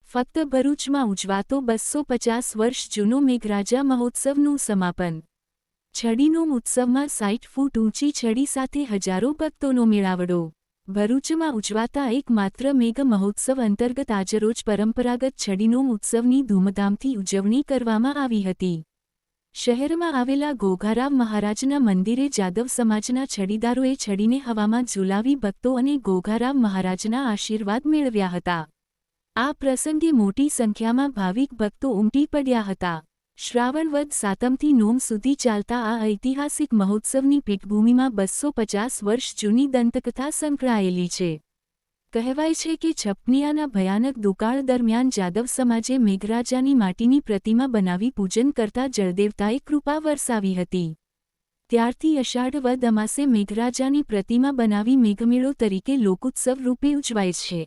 ફક્ત ભરૂચમાં ઉજવાતો 250 વર્ષ જૂનો મેઘરાજા મહોત્સવનું સમાપન। છડીનો ઉત્સવમાં 60 ફૂટ ઊંચી છડી સાથે હજારો ભક્તોનો મેળાવડો। ભરૂચમાં ઉજવાતા એકમાત્ર મેઘ મહોત્સવ અંતર્ગત આજરોજ પરંપરાગત છડીનો ઉત્સવની ધૂમધામથી ઉજવણી કરવામાં આવી હતી। શહેરમાં આવેલા ઘોઘારાવ મહારાજના મંદિરે જાદવ સમાજના છડીદારોએ છડીને હવામાં ઝુલાવી ભક્તો અને ઘોઘારાવ મહારાજના આશીર્વાદ મેળવ્યા હતા। આ પ્રસંગે મોટી સંખ્યામાં ભાવિક ભક્તો ઉમટી પડ્યા હતા। શ્રાવણ વદ સાતમથી નોમ સુધી ચાલતા આ ઐતિહાસિક મહોત્સવની પીઠભૂમિમાં 250 વર્ષ જૂની દંતકથા સંકળાયેલી છે। કહેવાય છે કે છપનિયાના ભયાનક દુકાળ દરમિયાન જાદવ સમાજે મેઘરાજાની માટીની પ્રતિમા બનાવી પૂજન કરતા જળદેવતાએ કૃપા વરસાવી હતી। ત્યારથી અષાઢ વદ અમાસે મેઘરાજાની પ્રતિમા બનાવી મેઘમેળો તરીકે લોકોત્સવ રૂપે ઉજવાય છે।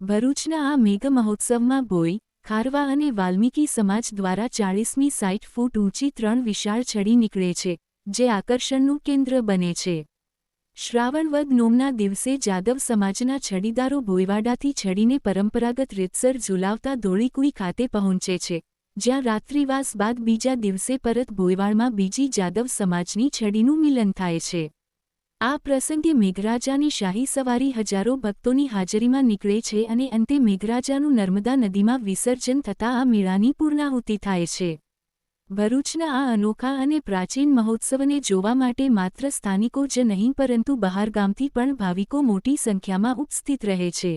ભરૂચના આ મેઘ મહોત્સવમાં ભોઈ, ખારવા અને વાલ્મીકી સમાજ દ્વારા 40મી 60 ફૂટ ઊંચી 3 વિશાળ છડી નીકળે છે, જે આકર્ષણનું કેન્દ્ર બને છે। શ્રાવણ વદ નોમના દિવસે જાદવ સમાજના છડીદારો ભોયવાડાથી છડીને પરંપરાગત રીતસર ઝુલાવતા ધોળીકુઈ ખાતે પહોંચે છે, જ્યાં રાત્રિવાસ બાદ બીજા દિવસે પરત ભોયવાડમાં બીજી જાદવ સમાજની છડીનું મિલન થાય છે। આ પ્રસંગે મેઘરાજાની શાહી સવારી હજારો ભક્તોની હાજરીમાં નીકળે છે અને અંતે મેઘરાજાનું નર્મદા નદીમાં વિસર્જન થતાં આ મેળાની પૂર્ણાહુતિ થાય છે। ભરૂચના આ અનોખા અને પ્રાચીન મહોત્સવને જોવા માટે માત્ર સ્થાનિકો જ નહીં પરંતુ બહારગામથી પણ ભાવિકો મોટી સંખ્યામાં ઉપસ્થિત રહે છે।